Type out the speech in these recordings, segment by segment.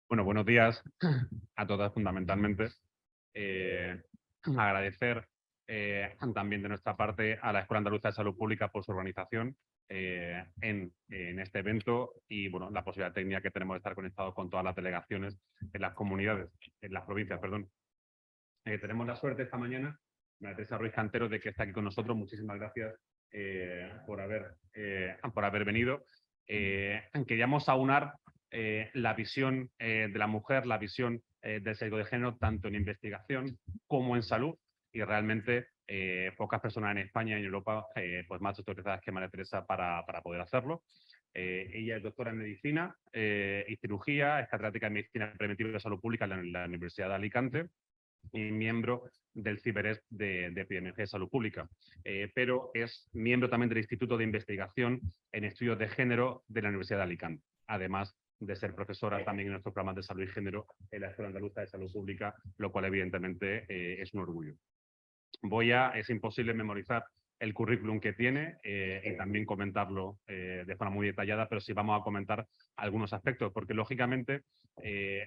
Bueno, buenos días a todas fundamentalmente. Agradecer también de nuestra parte a la Escuela Andaluza de Salud Pública por su organización en este evento y bueno, la posibilidad técnica que tenemos de estar conectados con todas las delegaciones en las comunidades, en las provincias, perdón. Tenemos la suerte esta mañana, María Teresa Ruiz Cantero, de que está aquí con nosotros. Muchísimas gracias por haber venido. Queríamos aunar la visión de la mujer, la visión del sesgo de género, tanto en investigación como en salud, y realmente pocas personas en España y en Europa pues más autorizadas que María Teresa para poder hacerlo. Ella es doctora en medicina y cirugía, es catedrática en medicina preventiva y de salud pública en la Universidad de Alicante y miembro del CIBERES de Epidemiología de Salud Pública, pero es miembro también del Instituto de Investigación en Estudios de Género de la Universidad de Alicante, además de ser profesora también en nuestros programas de salud y género en la Escuela Andaluza de Salud Pública, lo cual evidentemente es un orgullo. Es imposible memorizar el currículum que tiene y también comentarlo de forma muy detallada, pero sí vamos a comentar algunos aspectos, porque lógicamente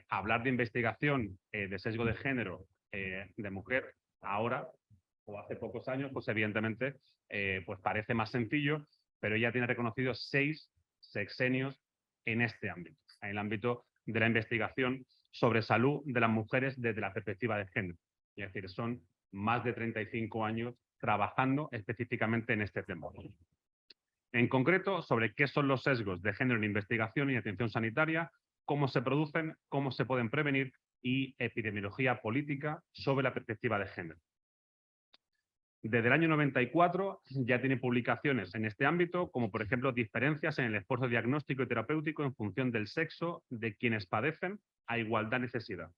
hablar de investigación de sesgo de género de mujer ahora o hace pocos años, pues evidentemente pues parece más sencillo, pero ella tiene reconocidos 6 sexenios en este ámbito, en el ámbito de la investigación sobre salud de las mujeres desde la perspectiva de género. Es decir, son más de 35 años trabajando específicamente en este tema. En concreto, sobre qué son los sesgos de género en investigación y atención sanitaria, cómo se producen, cómo se pueden prevenir y epidemiología política sobre la perspectiva de género. Desde el año 94 ya tiene publicaciones en este ámbito, como por ejemplo diferencias en el esfuerzo diagnóstico y terapéutico en función del sexo de quienes padecen a igualdad necesidad.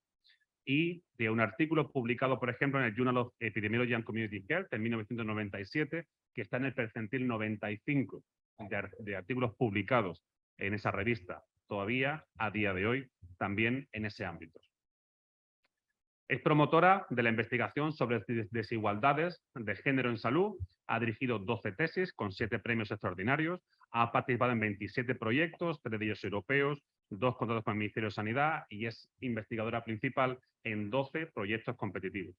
Y de un artículo publicado, por ejemplo, en el Journal of Epidemiology and Community Health en 1997, que está en el percentil 95 de artículos publicados en esa revista, todavía a día de hoy, también en ese ámbito. Es promotora de la investigación sobre desigualdades de género en salud, ha dirigido 12 tesis con 7 premios extraordinarios, ha participado en 27 proyectos, 3 de ellos europeos, 2 contratos con el Ministerio de Sanidad y es investigadora principal en 12 proyectos competitivos.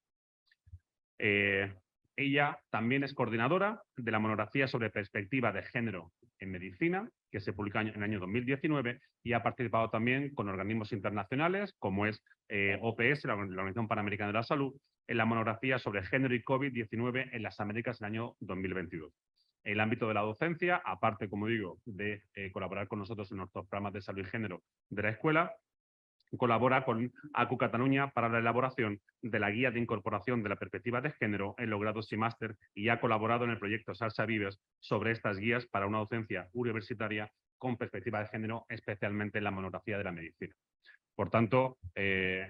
Ella también es coordinadora de la monografía sobre perspectiva de género en medicina, que se publicó en el año 2019, y ha participado también con organismos internacionales, como es OPS, la Organización Panamericana de la Salud, en la monografía sobre género y COVID-19 en las Américas en el año 2022. En el ámbito de la docencia, aparte, como digo, de colaborar con nosotros en nuestros programas de salud y género de la escuela, colabora con ACU Cataluña para la elaboración de la guía de incorporación de la perspectiva de género en los grados y máster y ha colaborado en el proyecto Salsa Vives sobre estas guías para una docencia universitaria con perspectiva de género, especialmente en la monografía de la medicina. Por tanto,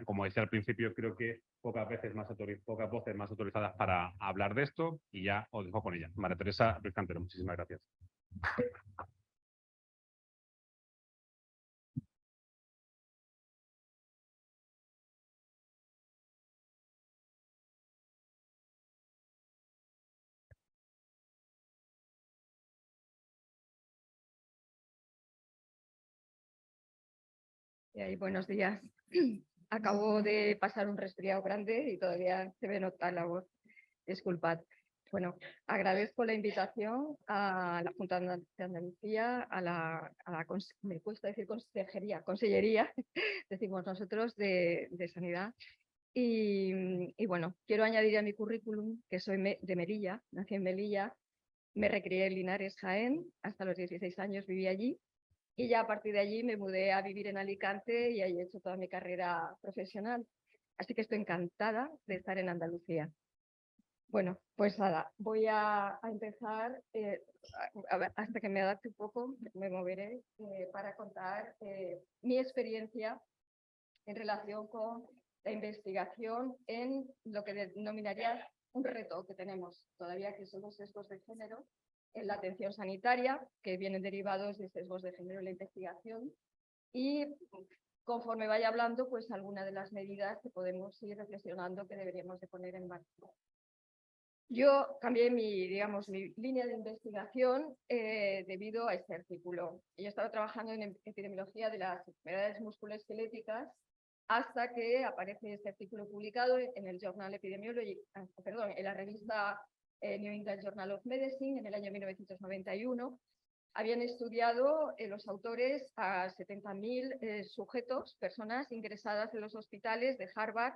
como decía al principio, creo que pocas voces más autorizadas para hablar de esto y ya os dejo con ella. María Teresa Ruiz Cantero, muchísimas gracias. Buenos días. Acabo de pasar un resfriado grande y todavía se me nota la voz. Disculpad. Bueno, agradezco la invitación a la Junta de Andalucía, me cuesta decir consellería, decimos nosotros, de Sanidad. Y bueno, quiero añadir a mi currículum que soy de Melilla, nací en Melilla, me recrié en Linares, Jaén, hasta los 16 años viví allí. Y ya a partir de allí me mudé a vivir en Alicante y ahí he hecho toda mi carrera profesional. Así que estoy encantada de estar en Andalucía. Bueno, pues nada, voy a empezar, a ver, hasta que me adapte un poco, me moveré para contar mi experiencia en relación con la investigación en lo que denominaría un reto que tenemos todavía, que son los sesgos de género en la atención sanitaria, que vienen derivados de sesgos de género en la investigación, y conforme vaya hablando, pues algunas de las medidas que podemos ir reflexionando que deberíamos de poner en marcha. Yo cambié digamos, mi línea de investigación debido a este artículo. Yo estaba trabajando en epidemiología de las enfermedades musculoesqueléticas hasta que aparece este artículo publicado en el Journal Epidemiology, perdón, en la revista New England Journal of Medicine en el año 1991. Habían estudiado los autores a 70.000 sujetos, personas ingresadas en los hospitales de Harvard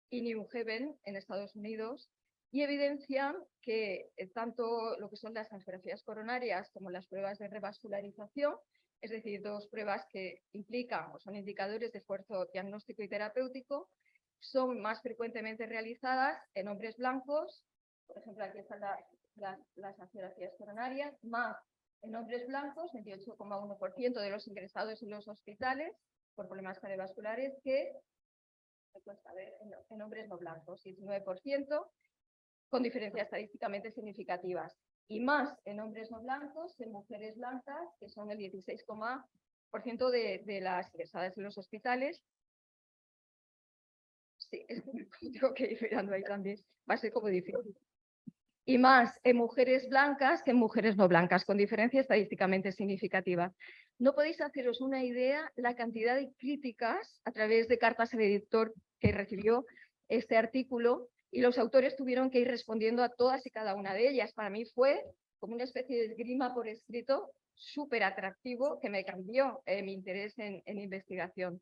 y New Haven en Estados Unidos, y evidencian que tanto lo que son las angiografías coronarias como las pruebas de revascularización, es decir, dos pruebas que implican o son indicadores de esfuerzo diagnóstico y terapéutico, son más frecuentemente realizadas en hombres blancos. Por ejemplo, aquí están las angiografías coronarias, más en hombres blancos, 28,1% de los ingresados en los hospitales por problemas cardiovasculares, que en hombres no blancos, 19%, con diferencias estadísticamente significativas, y más en hombres no blancos, en mujeres blancas, que son el 16% de las ingresadas en los hospitales. Sí, es que tengo que ir mirando ahí también, va a ser como difícil. Y más en mujeres blancas que en mujeres no blancas, con diferencia estadísticamente significativa. No podéis haceros una idea la cantidad de críticas a través de cartas al editor que recibió este artículo, y los autores tuvieron que ir respondiendo a todas y cada una de ellas. Para mí fue como una especie de esgrima por escrito súper atractivo que me cambió mi interés en investigación.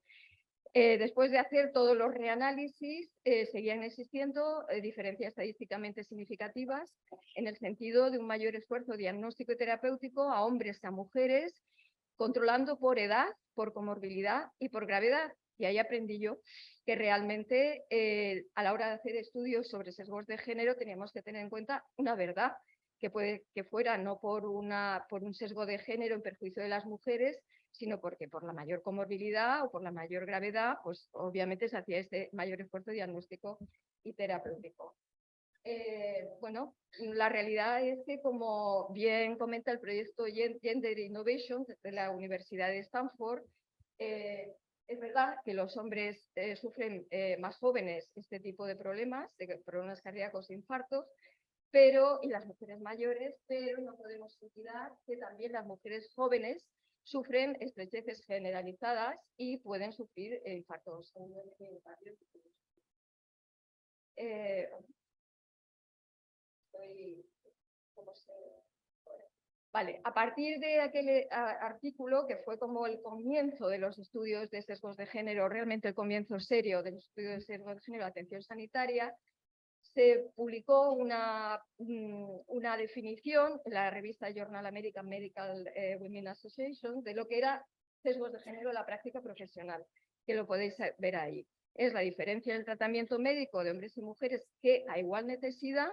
Después de hacer todos los reanálisis, seguían existiendo diferencias estadísticamente significativas en el sentido de un mayor esfuerzo diagnóstico y terapéutico a hombres que a mujeres, controlando por edad, por comorbilidad y por gravedad. Y ahí aprendí yo que realmente a la hora de hacer estudios sobre sesgos de género teníamos que tener en cuenta una verdad, que puede que fuera no por un sesgo de género en perjuicio de las mujeres, sino porque por la mayor comorbilidad o por la mayor gravedad, pues obviamente se hacía este mayor esfuerzo diagnóstico y terapéutico. Bueno, la realidad es que, como bien comenta el proyecto Gender Innovation de la Universidad de Stanford, es verdad que los hombres sufren más jóvenes este tipo de problemas cardíacos e infartos, y las mujeres mayores, pero no podemos olvidar que también las mujeres jóvenes sufren estrecheces generalizadas y pueden sufrir infartos. Vale, a partir de aquel artículo, que fue como el comienzo de los estudios de sesgos de género, realmente el comienzo serio de los estudios de sesgos de género de atención sanitaria, se publicó una definición en la revista Journal American Medical Women Association de lo que era sesgos de género en la práctica profesional, que lo podéis ver ahí. Es la diferencia en el tratamiento médico de hombres y mujeres que, a igual necesidad,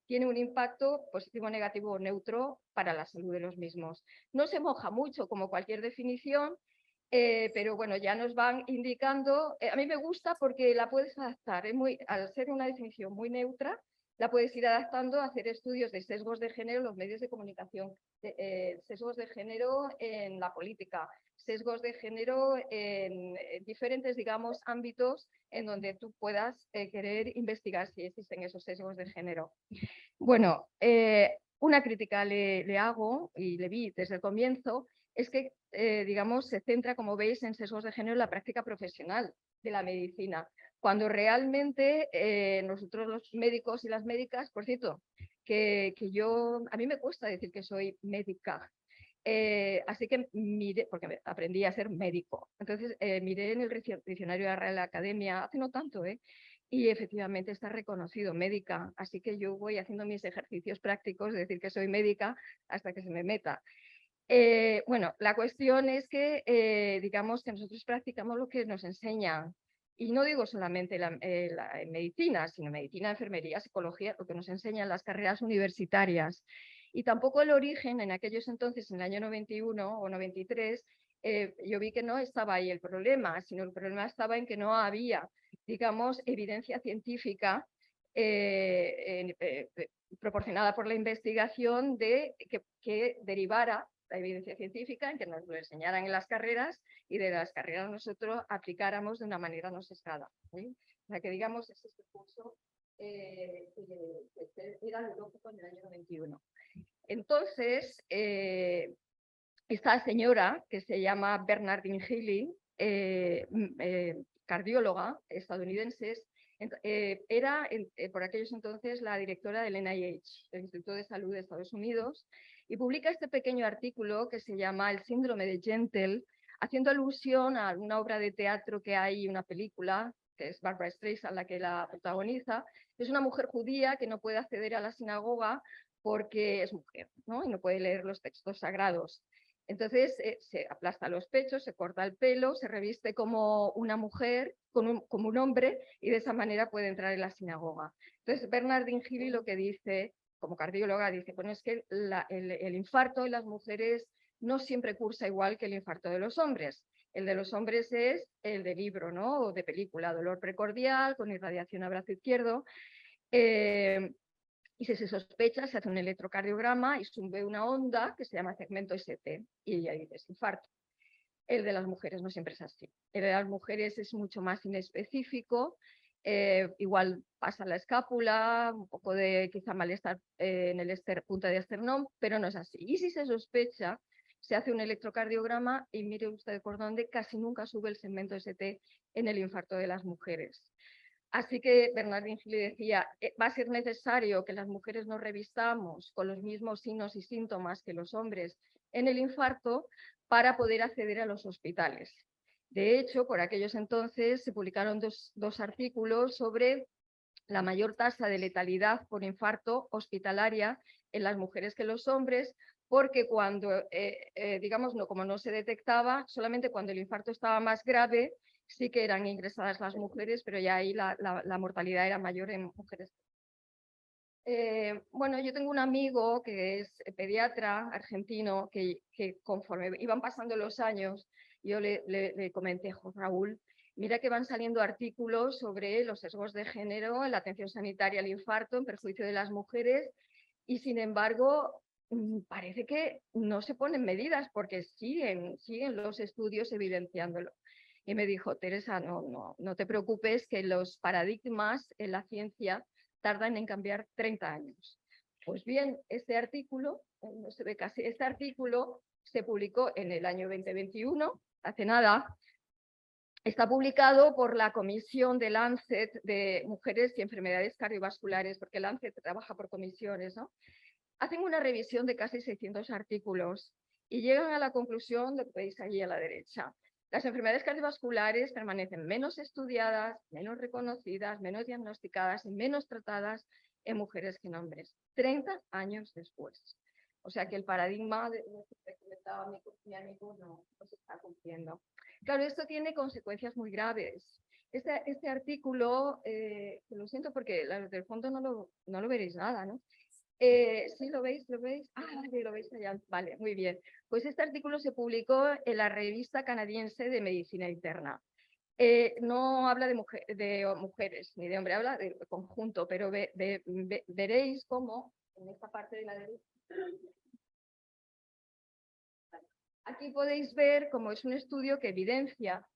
tiene un impacto positivo, negativo o neutro para la salud de los mismos. No se moja mucho, como cualquier definición, pero bueno, ya nos van indicando. A mí me gusta porque la puedes adaptar, al ser una definición muy neutra, la puedes ir adaptando a hacer estudios de sesgos de género en los medios de comunicación, sesgos de género en la política, sesgos de género en diferentes, digamos, ámbitos en donde tú puedas querer investigar si existen esos sesgos de género. Bueno, una crítica le hago, y le vi desde el comienzo, es que, digamos, se centra, como veis, en sesgos de género en la práctica profesional de la medicina, cuando realmente nosotros los médicos y las médicas, por cierto, a mí me cuesta decir que soy médica, así que miré, porque aprendí a ser médico, entonces miré en el diccionario de la Real Academia, hace no tanto, y efectivamente está reconocido médica, así que yo voy haciendo mis ejercicios prácticos de decir que soy médica hasta que se me meta. Bueno, la cuestión es que, digamos, que nosotros practicamos lo que nos enseñan, y no digo solamente en medicina, sino medicina, enfermería, psicología, lo que nos enseñan las carreras universitarias. Y tampoco el origen, en aquellos entonces, en el año 91 o 93, yo vi que no estaba ahí el problema, sino el problema estaba en que no había, digamos, evidencia científica proporcionada por la investigación que derivara la evidencia científica, en que nos lo enseñaran en las carreras, y de las carreras nosotros aplicáramos de una manera no sesgada. O sea, que digamos, ese es el curso era leurópico en el año 91. Entonces, esta señora, que se llama Bernardine Healy, cardióloga estadounidense, era por aquellos entonces la directora del NIH, el Instituto de Salud de Estados Unidos, y publica este pequeño artículo que se llama El síndrome de Gentle, haciendo alusión a una obra de teatro que hay, una película, que es Barbra Streisand la que la protagoniza. Es una mujer judía que no puede acceder a la sinagoga porque es mujer, ¿no? Y no puede leer los textos sagrados. Entonces se aplasta los pechos, se corta el pelo, se reviste como una mujer, como un hombre, y de esa manera puede entrar en la sinagoga. Entonces Bernardine Healy lo que dice, como cardióloga, dice, bueno, es que el infarto en las mujeres no siempre cursa igual que el infarto de los hombres. El de los hombres es el de libro, ¿no? O de película, dolor precordial con irradiación a brazo izquierdo. Y si se sospecha, se hace un electrocardiograma y sube una onda que se llama segmento ST y ya dices infarto. El de las mujeres no siempre es así. El de las mujeres es mucho más inespecífico, igual pasa la escápula, un poco de quizá malestar en el punta de esternón, pero no es así. Y si se sospecha, se hace un electrocardiograma y mire usted por dónde casi nunca sube el segmento ST en el infarto de las mujeres. Así que Bernardine Healy decía, va a ser necesario que las mujeres nos revistamos con los mismos signos y síntomas que los hombres en el infarto para poder acceder a los hospitales. De hecho, por aquellos entonces se publicaron dos artículos sobre la mayor tasa de letalidad por infarto hospitalaria en las mujeres que los hombres, porque cuando, digamos, como no se detectaba, solamente cuando el infarto estaba más grave, sí que eran ingresadas las mujeres, pero ya ahí la mortalidad era mayor en mujeres. Bueno, yo tengo un amigo que es pediatra argentino que conforme iban pasando los años, yo le comenté, Raúl, mira que van saliendo artículos sobre los sesgos de género en la atención sanitaria al infarto en perjuicio de las mujeres y sin embargo parece que no se ponen medidas porque siguen los estudios evidenciándolo. Y me dijo, Teresa, no te preocupes que los paradigmas en la ciencia tardan en cambiar 30 años. Pues bien, este artículo, no se ve casi, este artículo se publicó en el año 2021, hace nada. Está publicado por la Comisión de Lancet de Mujeres y Enfermedades Cardiovasculares, porque Lancet trabaja por comisiones, ¿no? Hacen una revisión de casi 600 artículos y llegan a la conclusión de lo que veis allí a la derecha. Las enfermedades cardiovasculares permanecen menos estudiadas, menos reconocidas, menos diagnosticadas y menos tratadas en mujeres que en hombres, 30 años después. O sea que el paradigma de lo que comentaba mi amigo no se está cumpliendo. Claro, esto tiene consecuencias muy graves. Este artículo, lo siento porque del fondo no lo veréis nada, ¿no? ¿Sí lo veis? ¿Lo veis? Ah, sí, lo veis allá. Vale, muy bien. Pues este artículo se publicó en la revista canadiense de Medicina Interna. No habla de mujeres ni de hombres, habla de conjunto, pero veréis cómo en esta parte de la derecha. Aquí podéis ver cómo es un estudio que evidencia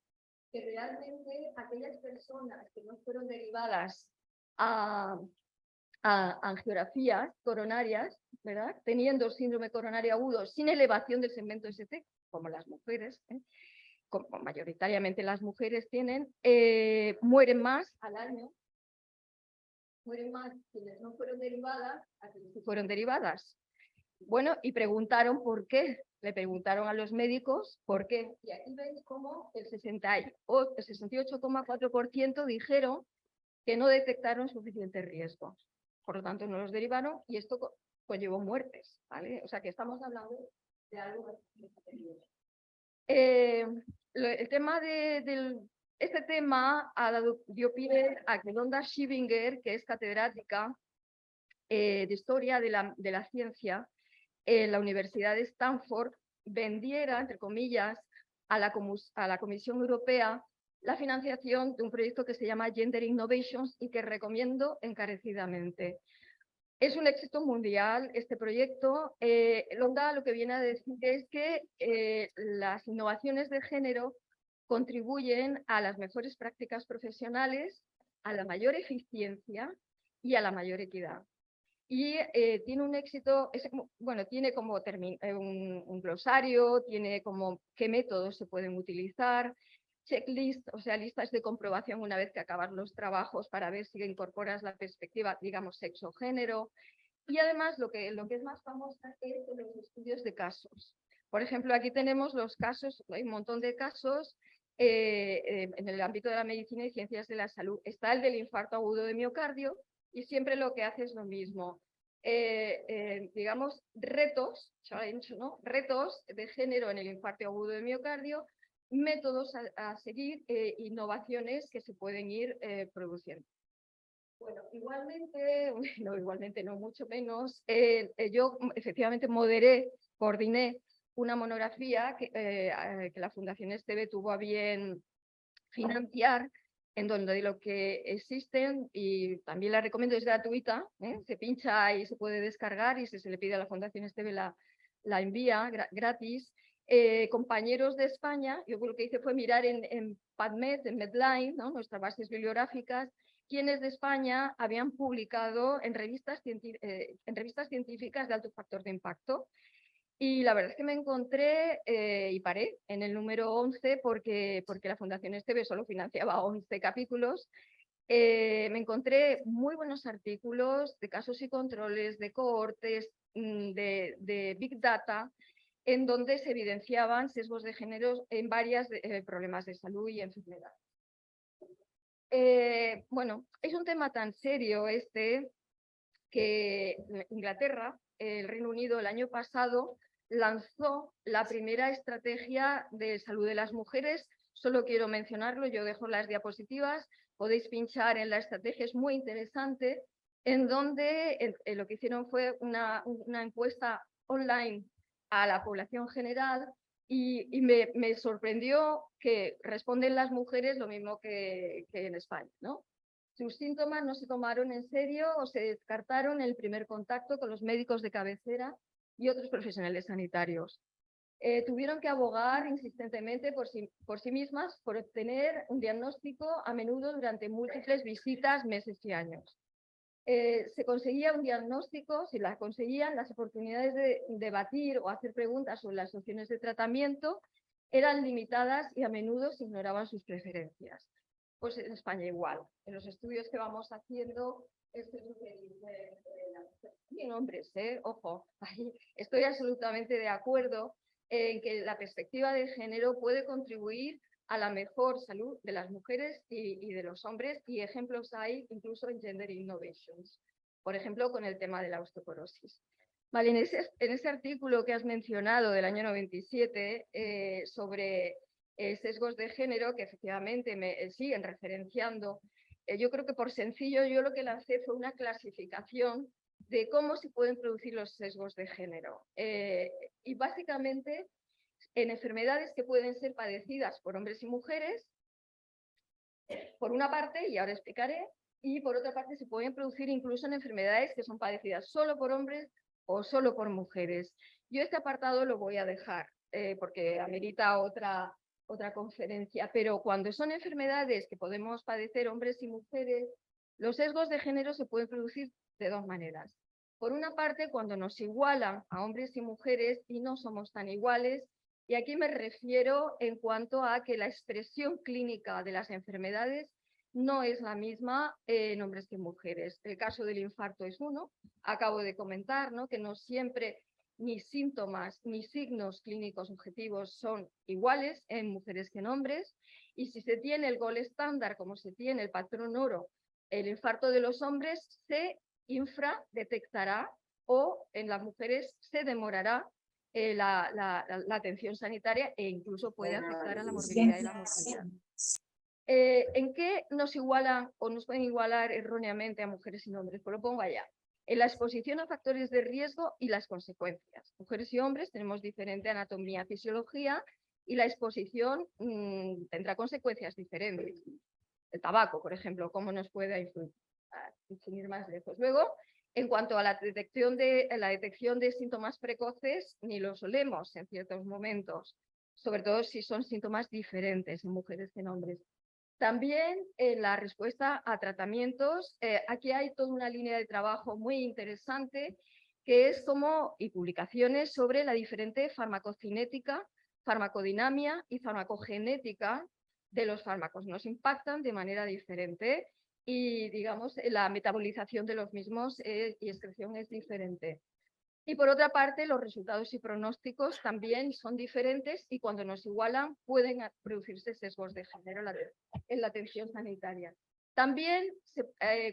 que realmente aquellas personas que no fueron derivadas a angiografías coronarias, ¿verdad? Teniendo síndrome coronario agudo sin elevación del segmento ST, como las mujeres, como mayoritariamente las mujeres tienen, mueren más al año, mueren más quienes no fueron derivadas a quienes sí fueron derivadas. Bueno, y preguntaron por qué. Le preguntaron a los médicos por qué. Y aquí veis cómo el 68,4% dijeron que no detectaron suficientes riesgos. Por lo tanto, no los derivaron y esto conllevó muertes, ¿vale? O sea, que estamos hablando de algo el tema este tema dio pie a que Londa Schivinger, que es catedrática de Historia de la Ciencia en la Universidad de Stanford, vendiera, entre comillas, a la Comisión Europea la financiación de un proyecto que se llama Gender Innovations y que recomiendo encarecidamente. Es un éxito mundial este proyecto. Londa lo que viene a decir es que las innovaciones de género contribuyen a las mejores prácticas profesionales, a la mayor eficiencia y a la mayor equidad. Y tiene un éxito, tiene como un glosario, tiene como qué métodos se pueden utilizar, checklist, o sea, listas de comprobación una vez que acabas los trabajos para ver si incorporas la perspectiva, digamos, sexo-género. Y además lo que es más famosa es los estudios de casos. Por ejemplo, aquí tenemos los casos, hay un montón de casos en el ámbito de la medicina y ciencias de la salud. Está el del infarto agudo de miocardio y siempre lo que hace es lo mismo. Digamos, retos, challenge, ¿no? Retos de género en el infarto agudo de miocardio, métodos a seguir, innovaciones que se pueden ir produciendo. Bueno, igualmente no, mucho menos. Yo efectivamente coordiné una monografía que la Fundación Esteve tuvo a bien financiar, en donde de lo que existen, y también la recomiendo, es gratuita, se pincha y se puede descargar, y si se le pide a la Fundación Esteve la envía gratis. Compañeros de España, yo lo que hice fue mirar en PubMed, en Medline, ¿no? Nuestras bases bibliográficas, quienes de España habían publicado en revistas científicas de alto factor de impacto. Y la verdad es que me encontré y paré en el número 11 porque la Fundación Esteve solo financiaba 11 capítulos. Me encontré muy buenos artículos de casos y controles, de cohortes, de Big Data, en donde se evidenciaban sesgos de género en varios problemas de salud y enfermedad. Bueno, es un tema tan serio que Inglaterra, el Reino Unido, el año pasado lanzó la primera estrategia de salud de las mujeres. Solo quiero mencionarlo, yo dejo las diapositivas, podéis pinchar en la estrategia, es muy interesante, en donde lo que hicieron fue una encuesta online a la población general y me sorprendió que responden las mujeres lo mismo que en España, ¿no? Sus síntomas no se tomaron en serio o se descartaron en el primer contacto con los médicos de cabecera y otros profesionales sanitarios. Tuvieron que abogar insistentemente por sí mismas por obtener un diagnóstico, a menudo durante múltiples visitas, meses y años. Se conseguía un diagnóstico, si la conseguían, las oportunidades de debatir o hacer preguntas sobre las opciones de tratamiento eran limitadas y a menudo se ignoraban sus preferencias. Pues en España igual. En los estudios que vamos haciendo, esto es lo que dice bien, hombres, ojo, estoy absolutamente de acuerdo en que la perspectiva de género puede contribuir a la mejor salud de las mujeres y de los hombres, y ejemplos hay incluso en Gender Innovations, por ejemplo, con el tema de la osteoporosis. Vale, en ese artículo que has mencionado del año 97 sobre sesgos de género, que efectivamente me siguen referenciando, yo creo que por sencillo yo lo que lancé fue una clasificación de cómo se pueden producir los sesgos de género. Y básicamente en enfermedades que pueden ser padecidas por hombres y mujeres, por una parte, y ahora explicaré, y por otra parte se pueden producir incluso en enfermedades que son padecidas solo por hombres o solo por mujeres. Yo este apartado lo voy a dejar porque amerita otra conferencia, pero cuando son enfermedades que podemos padecer hombres y mujeres, los sesgos de género se pueden producir de dos maneras. Por una parte, cuando nos igualan a hombres y mujeres y no somos tan iguales, y aquí me refiero en cuanto a que la expresión clínica de las enfermedades no es la misma en hombres que en mujeres. El caso del infarto es uno, acabo de comentar, ¿no? Que no siempre ni síntomas ni signos clínicos objetivos son iguales en mujeres que en hombres, y si se tiene el gold estándar, como se tiene el patrón oro, el infarto de los hombres se infradetectará o en las mujeres se demorará la atención sanitaria e incluso puede afectar a la morbilidad y la mortalidad. ¿En qué nos igualan o nos pueden igualar erróneamente a mujeres y hombres? Pues lo pongo allá. En la exposición a factores de riesgo y las consecuencias. Mujeres y hombres tenemos diferente anatomía, fisiología, y la exposición tendrá consecuencias diferentes. El tabaco, por ejemplo, ¿cómo nos puede influir? Sin ir más lejos. Luego, en cuanto a la detección de síntomas precoces, ni lo solemos en ciertos momentos, sobre todo si son síntomas diferentes en mujeres que en hombres. También en la respuesta a tratamientos, aquí hay toda una línea de trabajo muy interesante que es como, y publicaciones sobre la diferente farmacocinética, farmacodinamia y farmacogenética de los fármacos. Nos impactan de manera diferente y, digamos, la metabolización de los mismos y excreción es diferente. Y por otra parte, los resultados y pronósticos también son diferentes y cuando nos igualan pueden producirse sesgos de género en la atención sanitaria. También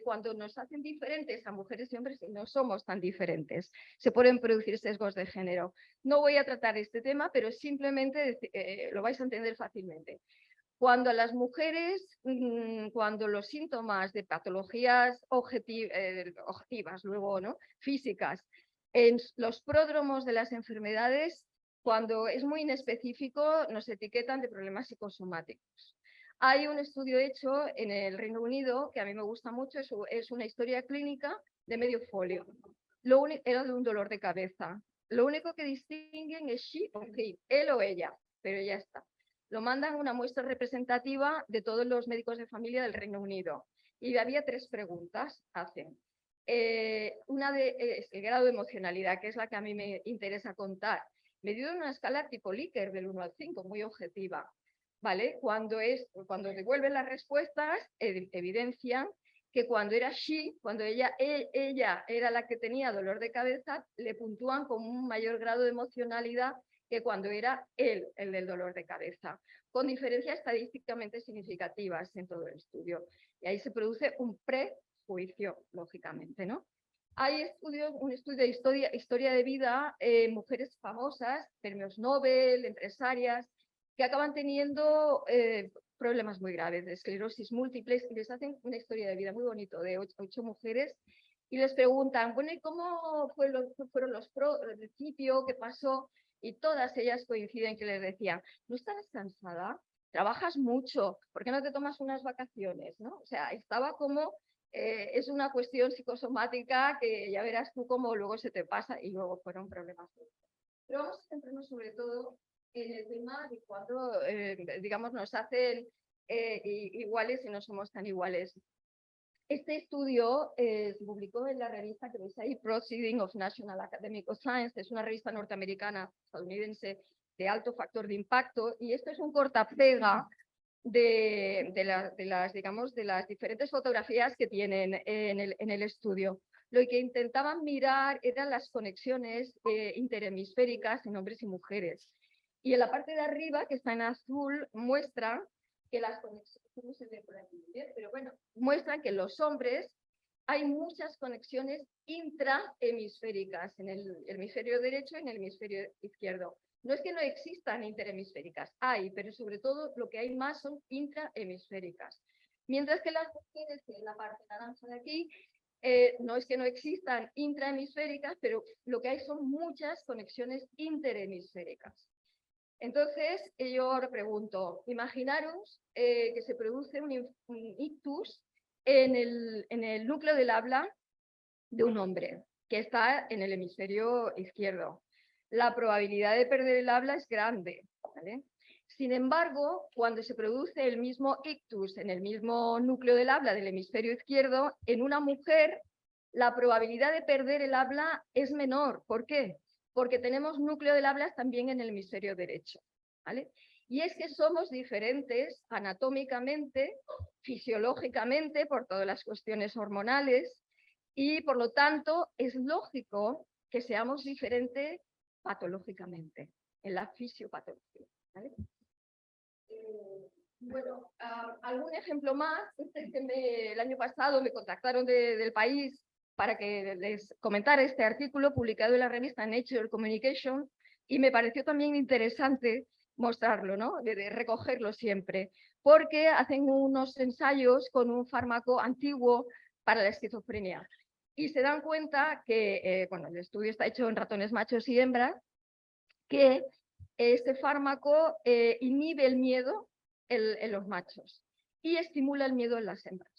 cuando nos hacen diferentes a mujeres y hombres y no somos tan diferentes, se pueden producir sesgos de género. No voy a tratar este tema, pero simplemente lo vais a entender fácilmente. Cuando a las mujeres, cuando los síntomas de patologías objetivas, luego, ¿no?, físicas, en los pródromos de las enfermedades, cuando es muy inespecífico, nos etiquetan de problemas psicosomáticos. Hay un estudio hecho en el Reino Unido que a mí me gusta mucho, es una historia clínica de medio folio. Era de un dolor de cabeza. Lo único que distinguen es she o he, él o ella, pero ya está. Lo mandan a una muestra representativa de todos los médicos de familia del Reino Unido. Y había 3 preguntas, hacen. Una es el grado de emocionalidad, que es la que a mí me interesa contar. Medido en una escala tipo Likert, del 1 al 5, muy objetiva. ¿Vale? Cuando devuelven las respuestas, evidencian que cuando era she, cuando ella era la que tenía dolor de cabeza, le puntúan con un mayor grado de emocionalidad que cuando era él el del dolor de cabeza, con diferencias estadísticamente significativas en todo el estudio. Y ahí se produce un prejuicio, lógicamente, ¿no? Hay un estudio de historia de vida, mujeres famosas, premios Nobel, empresarias, que acaban teniendo problemas muy graves de esclerosis múltiple y les hacen una historia de vida muy bonito de 8 mujeres y les preguntan, bueno, ¿y cómo fueron los al principio? ¿Qué pasó? Y todas ellas coinciden que les decían, ¿no estabas cansada? Trabajas mucho, ¿por qué no te tomas unas vacaciones? ¿No? O sea, estaba como, es una cuestión psicosomática que ya verás tú cómo luego se te pasa y luego fueron problemas. Pero vamos a centrarnos sobre todo en el tema de cuando, digamos, nos hacen iguales y no somos tan iguales. Este estudio se publicó en la revista que veis ahí, Proceedings of National Academic of Science, es una revista norteamericana, estadounidense, de alto factor de impacto, y esto es un cortapega de las diferentes fotografías que tienen en el estudio. Lo que intentaban mirar eran las conexiones interhemisféricas en hombres y mujeres. Y en la parte de arriba, que está en azul, muestra que las conexiones, no se ve por aquí, pero bueno, muestran que en los hombres hay muchas conexiones intrahemisféricas en el hemisferio derecho y en el hemisferio izquierdo. No es que no existan interhemisféricas, hay, pero sobre todo lo que hay más son intrahemisféricas. Mientras que las mujeres, que es la parte naranja de aquí, no es que no existan intrahemisféricas, pero lo que hay son muchas conexiones interhemisféricas. Entonces, yo ahora pregunto, imaginaros que se produce un ictus en el núcleo del habla de un hombre que está en el hemisferio izquierdo. La probabilidad de perder el habla es grande, ¿vale? Sin embargo, cuando se produce el mismo ictus en el mismo núcleo del habla del hemisferio izquierdo, en una mujer la probabilidad de perder el habla es menor. ¿Por qué? Porque tenemos núcleo del habla también en el hemisferio derecho, ¿vale? Y es que somos diferentes anatómicamente, fisiológicamente, por todas las cuestiones hormonales, y por lo tanto es lógico que seamos diferentes patológicamente, en la fisiopatología, ¿vale? Bueno, algún ejemplo más, el año pasado me contactaron del país para que les comentara este artículo publicado en la revista Nature Communication y me pareció también interesante mostrarlo, ¿no? De recogerlo siempre, porque hacen unos ensayos con un fármaco antiguo para la esquizofrenia y se dan cuenta que, bueno, el estudio está hecho en ratones machos y hembras, que este fármaco inhibe el miedo en los machos y estimula el miedo en las hembras.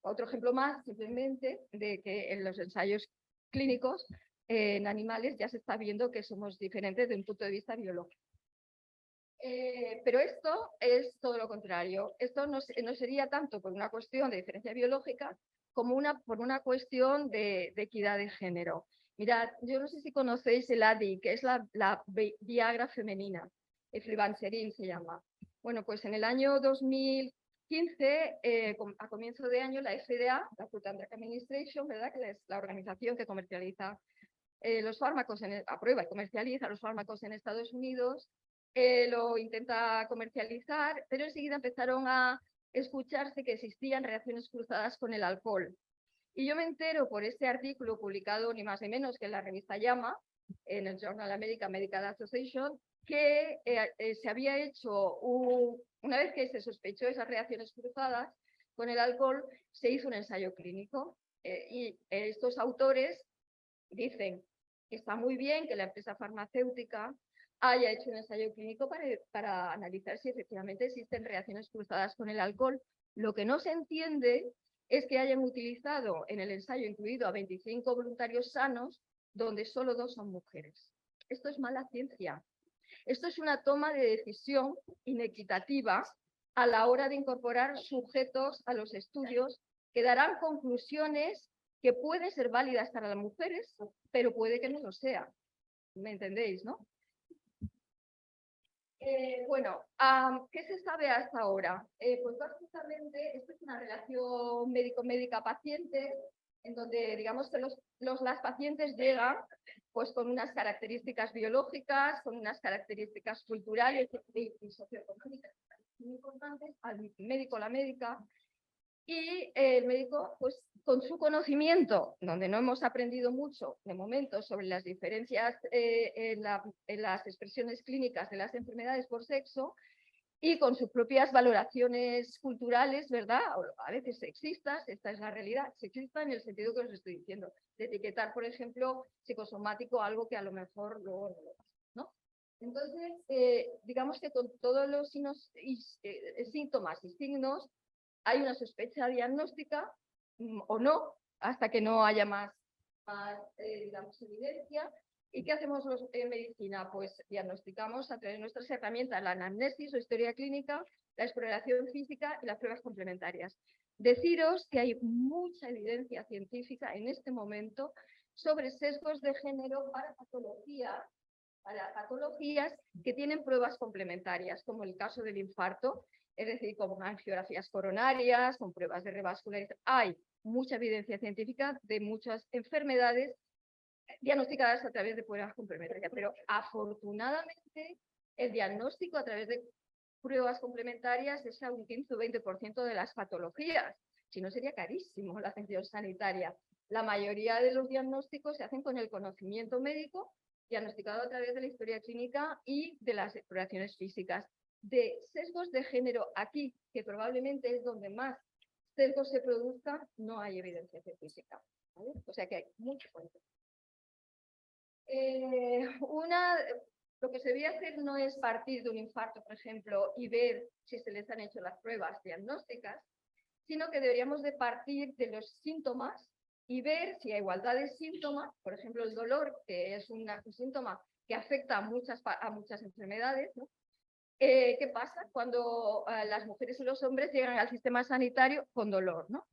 Otro ejemplo más, simplemente, de que en los ensayos clínicos en animales ya se está viendo que somos diferentes desde un punto de vista biológico. Pero esto es todo lo contrario. Esto no sería tanto por una cuestión de diferencia biológica como por una cuestión de equidad de género. Mirad, yo no sé si conocéis el ADI, que es la Viagra femenina, el flibanserin se llama. Bueno, pues en el año 2015, a comienzo de año, la FDA, la Food and Drug Administration, ¿verdad? Que es la organización que comercializa los fármacos, aprueba y comercializa los fármacos en Estados Unidos, lo intenta comercializar, pero enseguida empezaron a escucharse que existían reacciones cruzadas con el alcohol. Y yo me entero por este artículo publicado ni más ni menos que en la revista JAMA, en el Journal American Medical Association, que se había hecho, una vez que se sospechó esas reacciones cruzadas con el alcohol, se hizo un ensayo clínico. Y estos autores dicen que está muy bien que la empresa farmacéutica haya hecho un ensayo clínico para analizar si efectivamente existen reacciones cruzadas con el alcohol. Lo que no se entiende es que hayan utilizado en el ensayo incluido a 25 voluntarios sanos, donde solo 2 son mujeres. Esto es mala ciencia. Esto es una toma de decisión inequitativa a la hora de incorporar sujetos a los estudios que darán conclusiones que pueden ser válidas para las mujeres, pero puede que no lo sea. ¿Me entendéis, no? Bueno, ¿qué se sabe hasta ahora? Pues básicamente esto es una relación médico-médica-paciente en donde digamos que las pacientes llegan pues con unas características biológicas, con unas características culturales y socioeconómicas muy importantes, al médico o la médica, y el médico, pues con su conocimiento, donde no hemos aprendido mucho de momento sobre las diferencias en las expresiones clínicas de las enfermedades por sexo, y con sus propias valoraciones culturales, ¿verdad? A veces sexistas, esta es la realidad, sexista en el sentido que os estoy diciendo, de etiquetar, por ejemplo, psicosomático algo que a lo mejor luego no lo pasa, ¿no? Entonces, digamos que con todos los síntomas y signos, hay una sospecha diagnóstica o no, hasta que no haya más digamos, evidencia. ¿Y qué hacemos en medicina? Pues diagnosticamos a través de nuestras herramientas la anamnesis o historia clínica, la exploración física y las pruebas complementarias. Deciros que hay mucha evidencia científica en este momento sobre sesgos de género para patologías que tienen pruebas complementarias, como el caso del infarto, es decir, con angiografías coronarias, con pruebas de revascularización. Hay mucha evidencia científica de muchas enfermedades diagnosticadas a través de pruebas complementarias, pero afortunadamente el diagnóstico a través de pruebas complementarias es a un 15 o 20% de las patologías, si no sería carísimo la atención sanitaria. La mayoría de los diagnósticos se hacen con el conocimiento médico, diagnosticado a través de la historia clínica y de las exploraciones físicas. De sesgos de género aquí, que probablemente es donde más sesgos se produzcan, no hay evidencia científica, ¿vale? O sea que hay mucho cuento. Lo que se debe hacer no es partir de un infarto, por ejemplo, y ver si se les han hecho las pruebas diagnósticas, sino que deberíamos de partir de los síntomas y ver si a igualdad de síntomas, por ejemplo, el dolor, que es un síntoma que afecta a muchas enfermedades, ¿no? ¿Qué pasa cuando las mujeres y los hombres llegan al sistema sanitario con dolor, ¿no?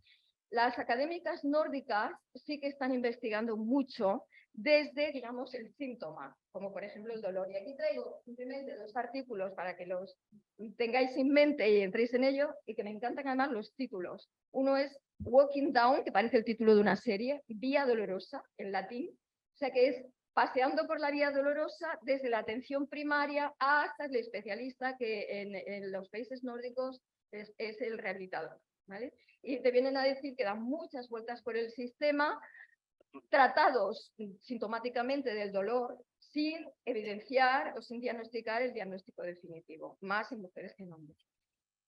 Las académicas nórdicas sí que están investigando mucho desde, digamos, el síntoma, como por ejemplo el dolor. Y aquí traigo simplemente 2 artículos para que los tengáis en mente y entréis en ello, y que me encantan además los títulos. Uno es Walking Down, que parece el título de una serie, Vía Dolorosa, en latín, o sea que es paseando por la vía dolorosa desde la atención primaria hasta el especialista, que en los países nórdicos es el rehabilitador, ¿vale? Y te vienen a decir que dan muchas vueltas por el sistema, tratados sintomáticamente del dolor, sin evidenciar o sin diagnosticar el diagnóstico definitivo, más en mujeres que en hombres.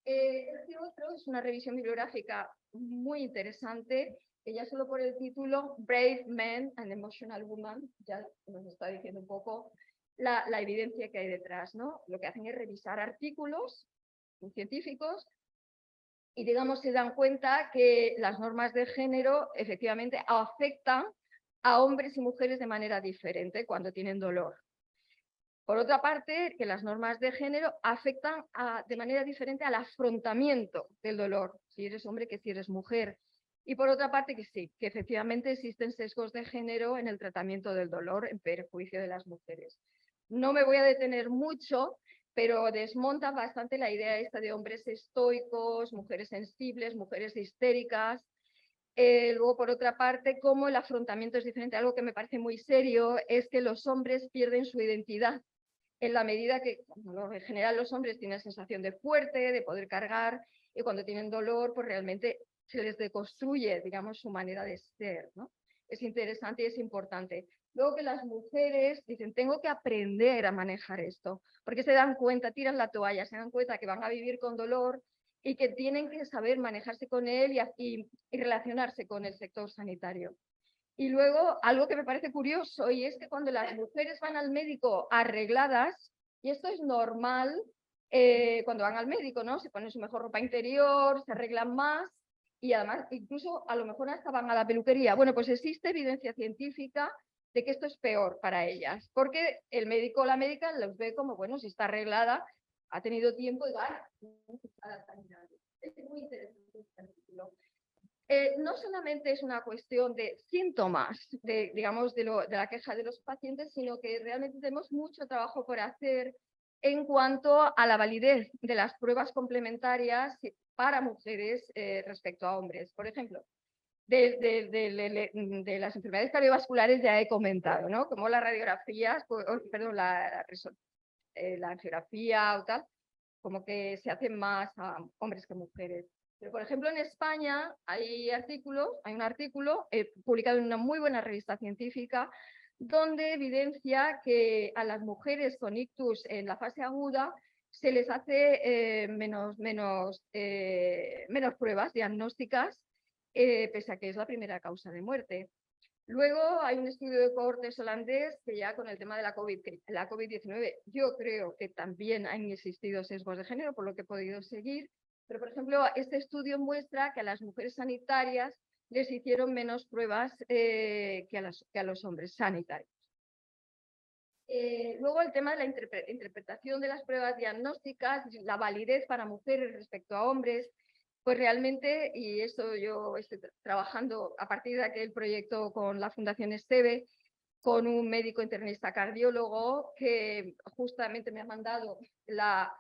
Este otro es una revisión bibliográfica muy interesante, que ya solo por el título Brave Men and Emotional Woman ya nos está diciendo un poco la evidencia que hay detrás, ¿no? Lo que hacen es revisar artículos científicos y, digamos, se dan cuenta que las normas de género efectivamente afectan a hombres y mujeres de manera diferente cuando tienen dolor. Por otra parte, que las normas de género afectan de manera diferente al afrontamiento del dolor, si eres hombre que si eres mujer. Y por otra parte, que sí, que efectivamente existen sesgos de género en el tratamiento del dolor en perjuicio de las mujeres. No me voy a detener mucho, pero desmonta bastante la idea esta de hombres estoicos, mujeres sensibles, mujeres histéricas. Luego, por otra parte, cómo el afrontamiento es diferente. Algo que me parece muy serio es que los hombres pierden su identidad en la medida que, en general, los hombres tienen sensación de fuerte, de poder cargar, y cuando tienen dolor, pues realmente se les deconstruye, digamos, su manera de ser, ¿no? Es interesante y es importante. Luego que las mujeres dicen, tengo que aprender a manejar esto, porque se dan cuenta, tiran la toalla, se dan cuenta que van a vivir con dolor y que tienen que saber manejarse con él y relacionarse con el sector sanitario. Y luego, algo que me parece curioso, y es que cuando las mujeres van al médico arregladas, y esto es normal cuando van al médico, ¿no? Se ponen su mejor ropa interior, se arreglan más, y además incluso a lo mejor hasta van a la peluquería. Bueno, pues existe evidencia científica de que esto es peor para ellas, porque el médico o la médica los ve como, bueno, si está arreglada, ha tenido tiempo de dar. Es muy interesante este artículo. No solamente es una cuestión de síntomas, digamos, de la queja de los pacientes, sino que realmente tenemos mucho trabajo por hacer en cuanto a la validez de las pruebas complementarias para mujeres respecto a hombres. Por ejemplo, de las enfermedades cardiovasculares ya he comentado, ¿no? Como las radiografías, perdón, la angiografía o tal, como que se hacen más a hombres que mujeres. Pero, por ejemplo, en España hay un artículo publicado en una muy buena revista científica donde evidencia que a las mujeres con ictus en la fase aguda se les hace menos pruebas diagnósticas, pese a que es la primera causa de muerte. Luego hay un estudio de cohortes holandés que ya con el tema de la COVID-19, yo creo que también han existido sesgos de género, por lo que he podido seguir, pero por ejemplo este estudio muestra que a las mujeres sanitarias les hicieron menos pruebas que a los hombres sanitarios. Luego el tema de la interpretación de las pruebas diagnósticas, la validez para mujeres respecto a hombres, pues realmente, y esto yo estoy trabajando a partir de aquel proyecto con la Fundación Esteve, con un médico internista cardiólogo que justamente me ha mandado la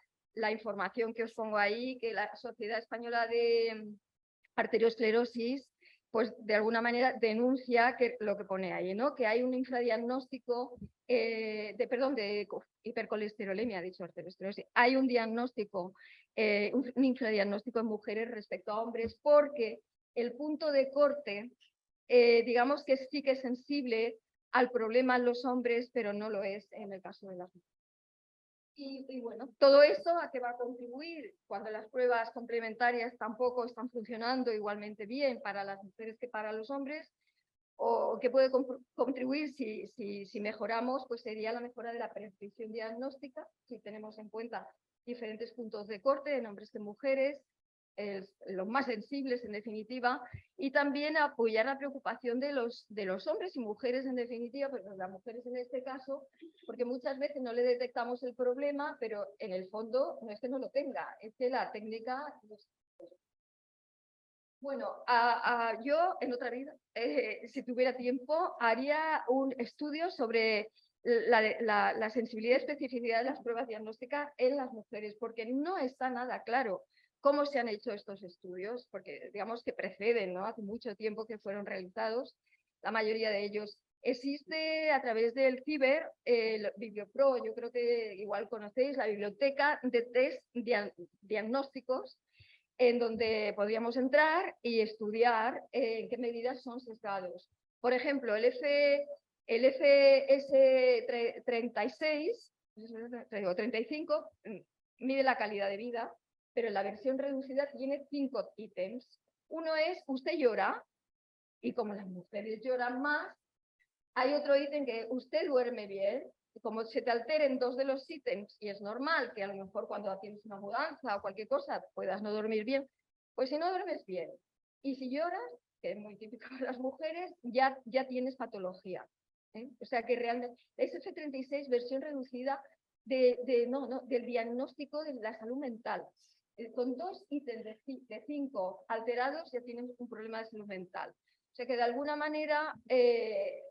información que os pongo ahí, que la Sociedad Española de Arteriosclerosis, pues de alguna manera denuncia que lo que pone ahí, ¿no? Que hay un infradiagnóstico de hipercolesterolemia, ha dicho arteriosclerosis. Hay un diagnóstico, un infradiagnóstico en mujeres respecto a hombres, porque el punto de corte, digamos que sí que es sensible al problema en los hombres, pero no lo es en el caso de las mujeres. Y bueno, todo esto a qué va a contribuir cuando las pruebas complementarias tampoco están funcionando igualmente bien para las mujeres que para los hombres, o qué puede contribuir si mejoramos, pues sería la mejora de la precisión diagnóstica, si tenemos en cuenta diferentes puntos de corte en hombres que en mujeres, los más sensibles en definitiva, y también apoyar la preocupación de los hombres y mujeres en definitiva, pero las mujeres en este caso, porque muchas veces no le detectamos el problema, pero en el fondo no es que no lo tenga, es que la técnica... Bueno, yo en otra vida, si tuviera tiempo, haría un estudio sobre la sensibilidad y especificidad de las pruebas diagnósticas en las mujeres, porque no está nada claro cómo se han hecho estos estudios, porque digamos que preceden, ¿no? Hace mucho tiempo que fueron realizados, la mayoría de ellos. Existe a través del CIBER, el BiblioPro, yo creo que igual conocéis, la biblioteca de test diagnósticos, en donde podríamos entrar y estudiar en qué medidas son sesgados. Por ejemplo, el FS36 o 35 mide la calidad de vida, pero en la versión reducida tiene 5 ítems. Uno es, usted llora, y como las mujeres lloran más, hay otro ítem que usted duerme bien, y como se te alteren 2 de los ítems, y es normal que a lo mejor cuando tienes una mudanza o cualquier cosa puedas no dormir bien, pues si no duermes bien, y si lloras, que es muy típico de las mujeres, ya tienes patología. O sea que realmente, SF36 versión reducida del diagnóstico de la salud mental. Con 2 ítems de 5 alterados ya tienes un problema de salud mental. O sea que de alguna manera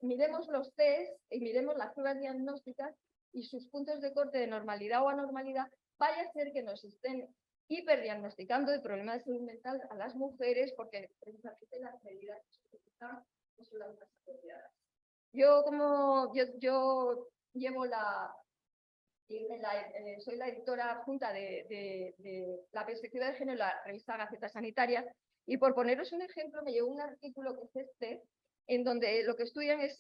miremos los test y miremos las pruebas diagnósticas y sus puntos de corte de normalidad o anormalidad, vaya a ser que nos estén hiperdiagnosticando de problemas de salud mental a las mujeres porque precisamente las medidas que se utilizan no son las más apropiadas. Yo llevo soy la editora adjunta de la perspectiva de género en la revista Gaceta Sanitaria, y por poneros un ejemplo me llegó un artículo que es en donde lo que estudian es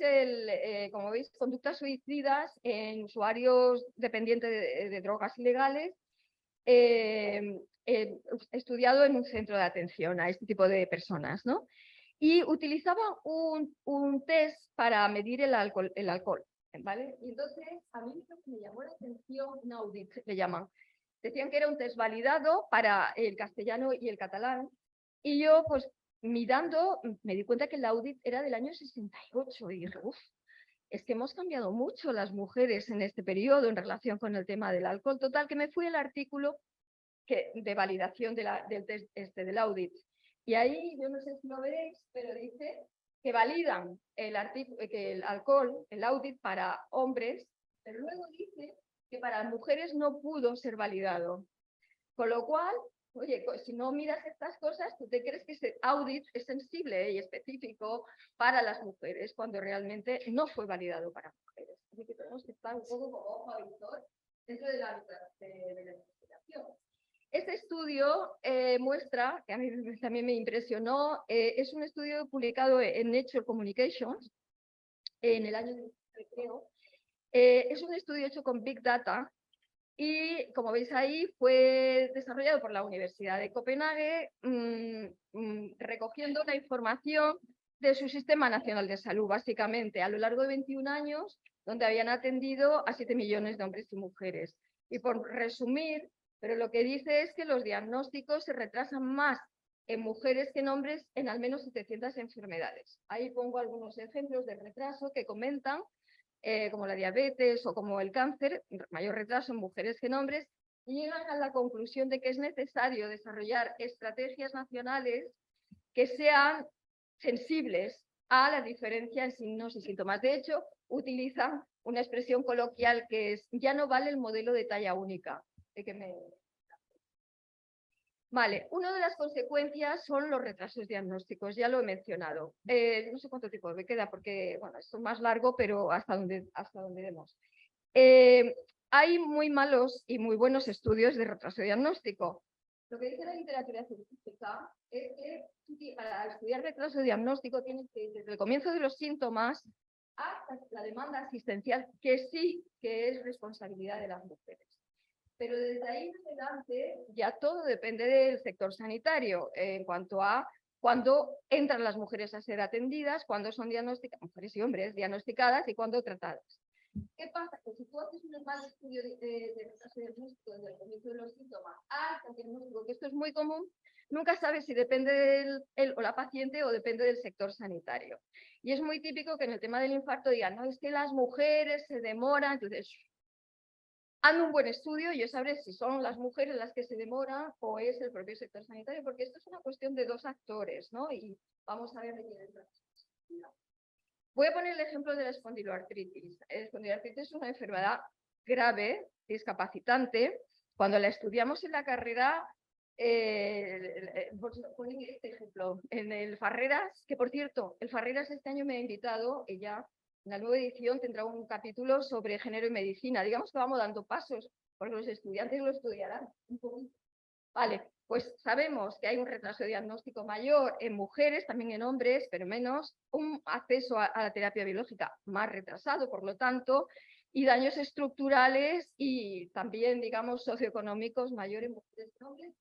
como veis, conductas suicidas en usuarios dependientes de drogas ilegales, estudiado en un centro de atención a este tipo de personas, ¿no? Y utilizaban un test para medir el alcohol. ¿Vale? Y entonces, a mí lo que me llamó la atención, un audit le llaman. Decían que era un test validado para el castellano y el catalán. Y yo, pues, mirando, me di cuenta que el audit era del año 68. Y dije, uff, es que hemos cambiado mucho las mujeres en este periodo en relación con el tema del alcohol. Total, que me fui al artículo de validación del test del audit. Y ahí, yo no sé si lo veréis, pero dice que validan que el alcohol, el audit para hombres, pero luego dice que para mujeres no pudo ser validado. Con lo cual, oye, si no miras estas cosas, tú te crees que ese audit es sensible y específico para las mujeres, cuando realmente no fue validado para mujeres. Así que tenemos que estar un poco como ojo a visor dentro de la investigación. Este estudio muestra, que a mí también me impresionó, es un estudio publicado en Nature Communications en el año, creo. Es un estudio hecho con Big Data y, como veis ahí, fue desarrollado por la Universidad de Copenhague, recogiendo la información de su Sistema Nacional de Salud, básicamente, a lo largo de 21 años, donde habían atendido a 7 millones de hombres y mujeres. Y por resumir, pero lo que dice es que los diagnósticos se retrasan más en mujeres que en hombres en al menos 700 enfermedades. Ahí pongo algunos ejemplos de retraso que comentan, como la diabetes o como el cáncer, mayor retraso en mujeres que en hombres, y llegan a la conclusión de que es necesario desarrollar estrategias nacionales que sean sensibles a la diferencia en signos y síntomas. De hecho, utilizan una expresión coloquial que es: ya no vale el modelo de talla única. Vale, una de las consecuencias son los retrasos diagnósticos, ya lo he mencionado. No sé cuánto tiempo me queda porque, bueno, esto es más largo, pero hasta donde demos. Hay muy malos y muy buenos estudios de retraso diagnóstico. Lo que dice la literatura científica es que para estudiar retraso diagnóstico tienes que ir desde el comienzo de los síntomas hasta la demanda asistencial, que sí que es responsabilidad de las mujeres. Pero desde ahí en adelante ya todo depende del sector sanitario en cuanto a cuándo entran las mujeres a ser atendidas, cuándo son diagnosticadas, mujeres y hombres diagnosticadas y cuándo tratadas. ¿Qué pasa? Que si tú haces un mal estudio de retraso diagnóstico desde el comienzo de los síntomas hasta el diagnóstico, que esto es muy común, nunca sabes si depende de o la paciente o depende del sector sanitario. Y es muy típico que en el tema del infarto digan, no, es que las mujeres se demoran, entonces hazme un buen estudio y yo sabré si son las mujeres las que se demoran o es el propio sector sanitario, porque esto es una cuestión de dos actores, ¿no? Y vamos a ver de quién es la responsabilidad. Voy a poner el ejemplo de la espondiloartritis. La espondiloartritis es una enfermedad grave, discapacitante. Cuando la estudiamos en la carrera, ponen este ejemplo, en el Farreras, que por cierto, el Farreras este año me ha invitado, ella en la nueva edición tendrá un capítulo sobre género y medicina. Digamos que vamos dando pasos, porque los estudiantes lo estudiarán un poquito. Vale, pues sabemos que hay un retraso diagnóstico mayor en mujeres, también en hombres, pero menos, un acceso a la terapia biológica más retrasado, por lo tanto, y daños estructurales y también, digamos, socioeconómicos mayores en mujeres que en hombres.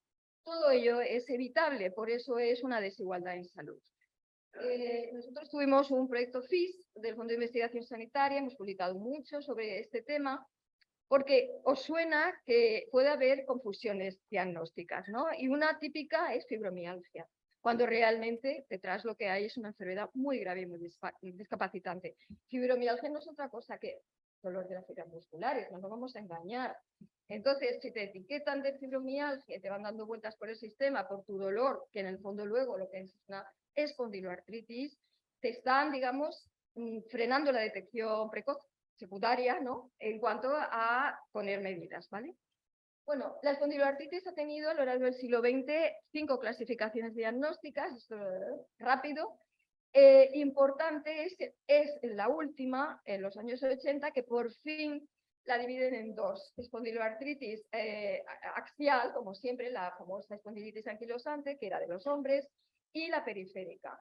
Todo ello es evitable, por eso es una desigualdad en salud. Nosotros tuvimos un proyecto FIS del Fondo de Investigación Sanitaria, hemos publicado mucho sobre este tema, porque os suena que puede haber confusiones diagnósticas, ¿no? Y una típica es fibromialgia, cuando realmente detrás lo que hay es una enfermedad muy grave y muy discapacitante. Fibromialgia no es otra cosa que dolor de las fibras musculares, no nos vamos a engañar. Entonces, si te etiquetan de fibromialgia y te van dando vueltas por el sistema, por tu dolor, que en el fondo luego lo que es una espondiloartritis, te están, digamos, frenando la detección precoz secundaria, ¿no? En cuanto a poner medidas, ¿vale? Bueno, la espondiloartritis ha tenido a lo largo del siglo XX 5 clasificaciones diagnósticas, esto rápido. Importante es la última, en los años 80, que por fin la dividen en dos: espondiloartritis axial, como siempre, la famosa espondilitis anquilosante, que era de los hombres, y la periférica.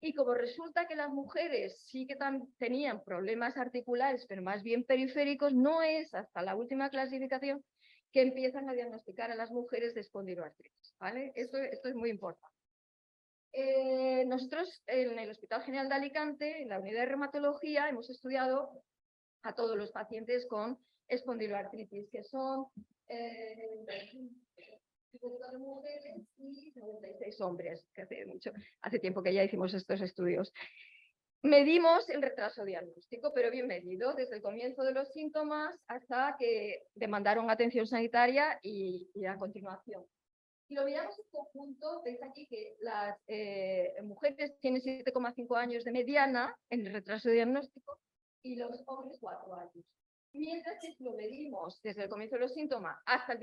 Y como resulta que las mujeres sí que tenían problemas articulares, pero más bien periféricos, no es hasta la última clasificación que empiezan a diagnosticar a las mujeres de espondiloartritis, ¿vale? Esto es muy importante. Nosotros en el Hospital General de Alicante, en la unidad de reumatología, hemos estudiado a todos los pacientes con espondiloartritis, que son 54 mujeres y 96 hombres, que hace tiempo que ya hicimos estos estudios. Medimos el retraso diagnóstico, pero bien medido, desde el comienzo de los síntomas hasta que demandaron atención sanitaria y a continuación. Si lo miramos en conjunto, veis aquí que las mujeres tienen 7,5 años de mediana en el retraso diagnóstico y los hombres 4 años. Mientras que si lo medimos desde el comienzo de los síntomas hasta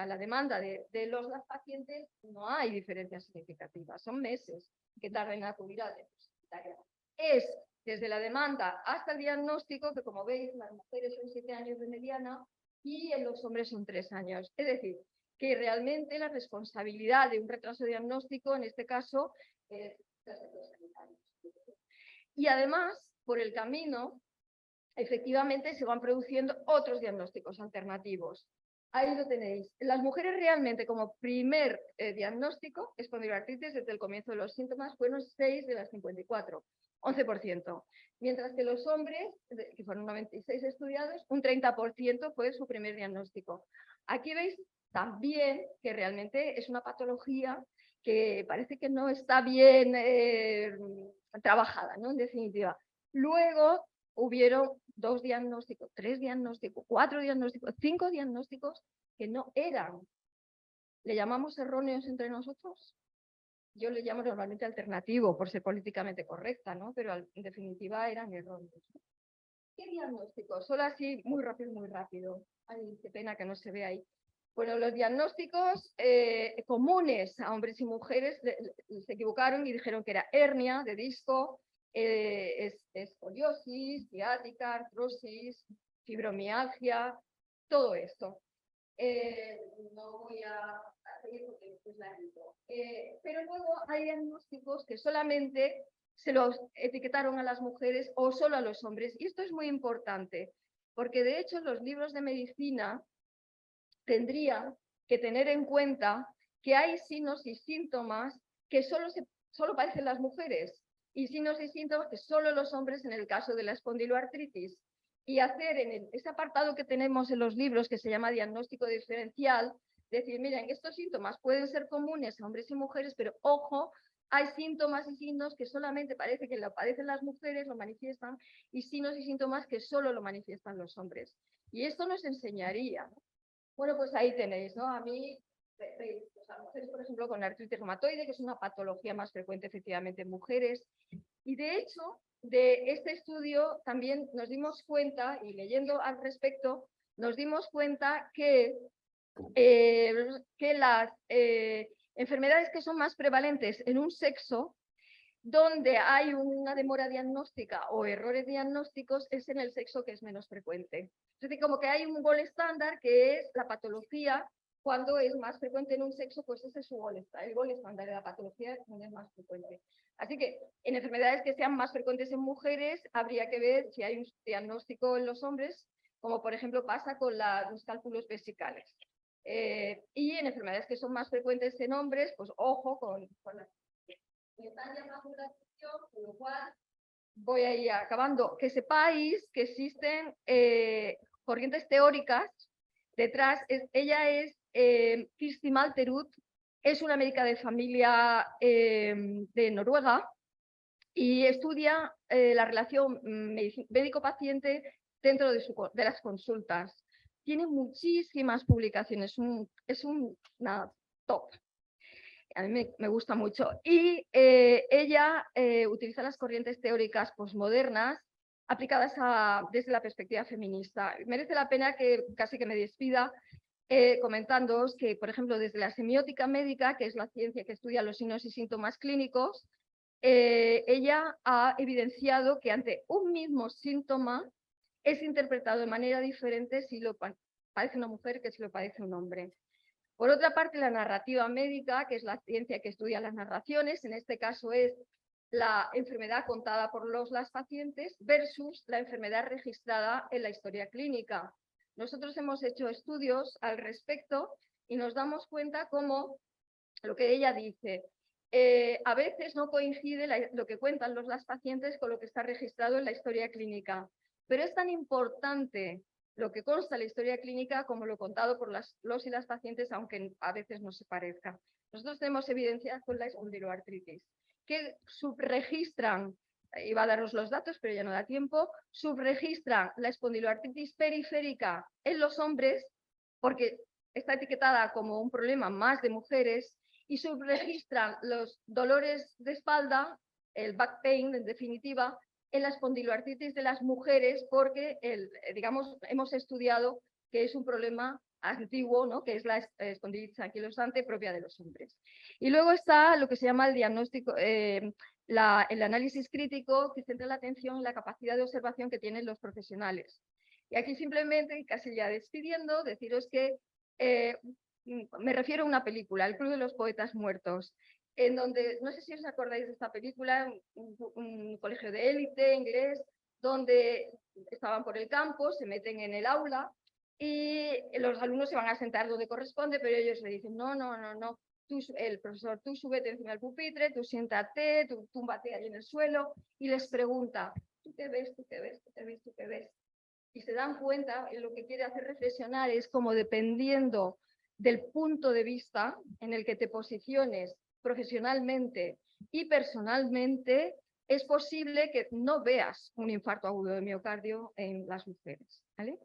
la demanda de las pacientes, no hay diferencias significativas. Son meses que tardan en acudir a la atención sanitaria. Es desde la demanda hasta el diagnóstico, que como veis, las mujeres son 7 años de mediana y en los hombres son 3 años. Es decir, que realmente la responsabilidad de un retraso diagnóstico, en este caso, es de los sectores sanitarios. Y además, por el camino, efectivamente se van produciendo otros diagnósticos alternativos. Ahí lo tenéis. Las mujeres realmente, como primer diagnóstico, espondiloartritis desde el comienzo de los síntomas, fueron 6 de las 54, 11%. Mientras que los hombres, que fueron 96 estudiados, un 30% fue su primer diagnóstico. Aquí veis también que realmente es una patología que parece que no está bien trabajada, ¿no? En definitiva. Luego hubieron 2 diagnósticos, 3 diagnósticos, 4 diagnósticos, 5 diagnósticos que no eran. ¿Le llamamos erróneos entre nosotros? Yo le llamo normalmente alternativo, por ser políticamente correcta, ¿no? Pero en definitiva eran erróneos. ¿Qué diagnósticos? Solo así, muy rápido. Ay, qué pena que no se ve ahí. Bueno, los diagnósticos comunes a hombres y mujeres se equivocaron y dijeron que era hernia de disco, escoliosis, ciática, artrosis, fibromialgia, todo esto. No voy a seguir porque es largo. Pero luego hay diagnósticos que solamente se los etiquetaron a las mujeres o solo a los hombres. Y esto es muy importante, porque de hecho los libros de medicina tendrían que tener en cuenta que hay signos y síntomas que solo padecen las mujeres y signos y síntomas que solo los hombres en el caso de la espondiloartritis. Y hacer en ese apartado que tenemos en los libros que se llama diagnóstico diferencial, decir, miren, estos síntomas pueden ser comunes a hombres y mujeres, pero ojo, hay síntomas y signos que solamente parece que lo padecen las mujeres, lo manifiestan, y signos y síntomas que solo lo manifiestan los hombres. Y esto nos enseñaría, ¿no? Bueno, pues ahí tenéis, ¿no? A mí, pues a mujeres, por ejemplo, con artritis reumatoide, que es una patología más frecuente efectivamente en mujeres. Y de hecho, de este estudio también nos dimos cuenta, y leyendo al respecto, nos dimos cuenta que las enfermedades que son más prevalentes en un sexo, donde hay una demora diagnóstica o errores diagnósticos, es en el sexo que es menos frecuente. Es decir, como que hay un gol estándar que es la patología, cuando es más frecuente en un sexo, pues ese es su gol estándar, el gol estándar de la patología donde es más frecuente. Así que en enfermedades que sean más frecuentes en mujeres, habría que ver si hay un diagnóstico en los hombres, como por ejemplo pasa con los cálculos vesicales. Y en enfermedades que son más frecuentes en hombres, pues ojo con las me están llamando la atención, con lo cual voy a ir acabando. Que sepáis que existen corrientes teóricas detrás. Ella es Kirsti Malterud, es una médica de familia de Noruega y estudia la relación médico-paciente dentro de las consultas. Tiene muchísimas publicaciones, es una top. A mí me gusta mucho. Y ella utiliza las corrientes teóricas posmodernas aplicadas desde la perspectiva feminista. Merece la pena que casi que me despida comentándoos que, por ejemplo, desde la semiótica médica, que es la ciencia que estudia los signos y síntomas clínicos, ella ha evidenciado que ante un mismo síntoma es interpretado de manera diferente si lo padece una mujer que si lo padece un hombre. Por otra parte, la narrativa médica, que es la ciencia que estudia las narraciones, en este caso es la enfermedad contada por las pacientes versus la enfermedad registrada en la historia clínica. Nosotros hemos hecho estudios al respecto y nos damos cuenta cómo lo que ella dice, a veces no coincide lo que cuentan las pacientes con lo que está registrado en la historia clínica, pero es tan importante lo que consta en la historia clínica como lo contado por los y las pacientes, aunque a veces no se parezca. Nosotros tenemos evidencias con la espondiloartritis, que subregistran, iba a daros los datos, pero ya no da tiempo, subregistran la espondiloartritis periférica en los hombres, porque está etiquetada como un problema más de mujeres, y subregistran los dolores de espalda, el back pain en definitiva, en la espondiloartritis de las mujeres, porque digamos, hemos estudiado que es un problema antiguo, ¿no? Que es la espondilitis anquilosante propia de los hombres. Y luego está lo que se llama el diagnóstico, el análisis crítico, que centra la atención en la capacidad de observación que tienen los profesionales. Y aquí simplemente, casi ya despidiendo, deciros que me refiero a una película, El Club de los Poetas Muertos, en donde, no sé si os acordáis de esta película, un colegio de élite inglés, donde estaban por el campo, se meten en el aula y los alumnos se van a sentar donde corresponde, pero ellos le dicen, no, el profesor, tú súbete encima del pupitre, tú siéntate, tú túmbate ahí en el suelo, y les pregunta, ¿tú qué ves? ¿Tú qué ves? ¿Tú qué ves? ¿Tú qué ves? Y se dan cuenta, lo que quiere hacer reflexionar es como dependiendo del punto de vista en el que te posiciones profesionalmente y personalmente, es posible que no veas un infarto agudo de miocardio en las mujeres, ¿vale?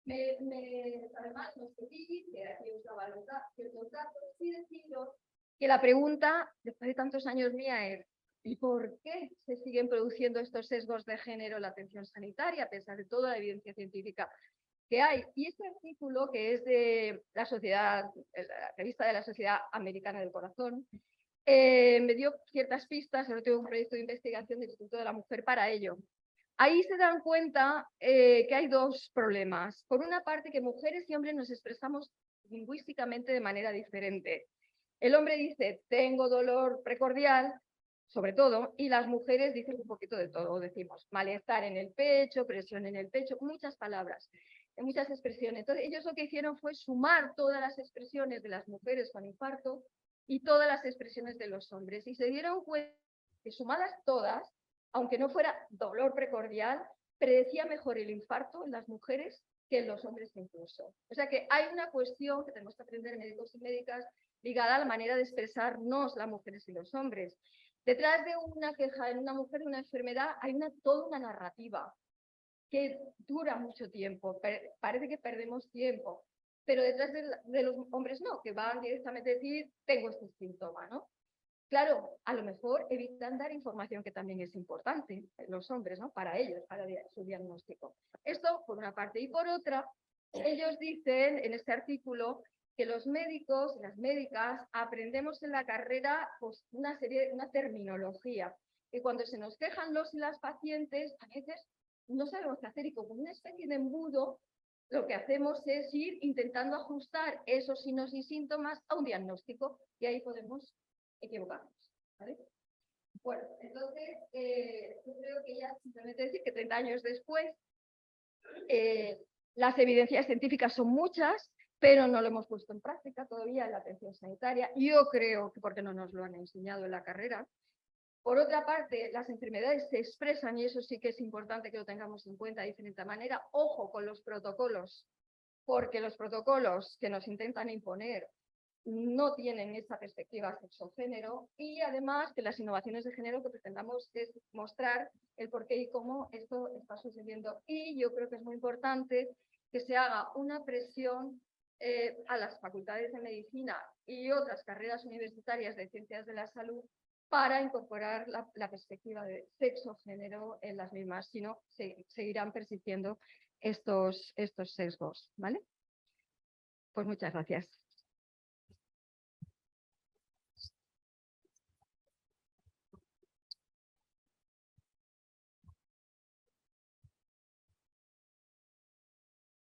Además, nos pedí, que aquí os daba ciertos datos, y deciros que la pregunta, después de tantos años mía, es ¿y por qué se siguen produciendo estos sesgos de género en la atención sanitaria, a pesar de toda la evidencia científica que hay? Y este artículo, que es de la revista de la Sociedad Americana del Corazón, me dio ciertas pistas. Ahora tengo un proyecto de investigación del Instituto de la Mujer para ello. Ahí se dan cuenta que hay dos problemas. Por una parte, que mujeres y hombres nos expresamos lingüísticamente de manera diferente. El hombre dice, tengo dolor precordial, sobre todo, y las mujeres dicen un poquito de todo. Decimos malestar en el pecho, presión en el pecho, muchas palabras, muchas expresiones. Entonces, ellos lo que hicieron fue sumar todas las expresiones de las mujeres con infarto y todas las expresiones de los hombres. Y se dieron cuenta que sumadas todas, aunque no fuera dolor precordial, predecía mejor el infarto en las mujeres que en los hombres incluso. O sea que hay una cuestión que tenemos que aprender médicos y médicas ligada a la manera de expresarnos las mujeres y los hombres. Detrás de una queja en una mujer de una enfermedad hay toda una narrativa que dura mucho tiempo. Parece que perdemos tiempo, pero detrás de los hombres no, que van directamente a decir, tengo este síntoma, ¿no? Claro, a lo mejor evitan dar información que también es importante, los hombres, ¿no? Para ellos, para su diagnóstico. Esto por una parte. Y por otra, ellos dicen en este artículo que los médicos y las médicas aprendemos en la carrera pues, una terminología, que cuando se nos quejan los y las pacientes, a veces no sabemos qué hacer, y como una especie de embudo, lo que hacemos es ir intentando ajustar esos signos y síntomas a un diagnóstico, y ahí podemos equivocarnos, ¿vale? Bueno, entonces, yo creo que ya simplemente decir que 30 años después, las evidencias científicas son muchas, pero no lo hemos puesto en práctica todavía en la atención sanitaria. Yo creo que porque no nos lo han enseñado en la carrera. Por otra parte, las enfermedades se expresan, y eso sí que es importante que lo tengamos en cuenta de diferente manera. Ojo con los protocolos, porque los protocolos que nos intentan imponer no tienen esa perspectiva sexo-género, y además que las innovaciones de género que pretendamos es mostrar el por qué y cómo esto está sucediendo. Y yo creo que es muy importante que se haga una presión a las facultades de medicina y otras carreras universitarias de ciencias de la salud para incorporar la perspectiva de sexo-género en las mismas, si no, seguirán persistiendo estos sesgos, ¿vale? Pues muchas gracias.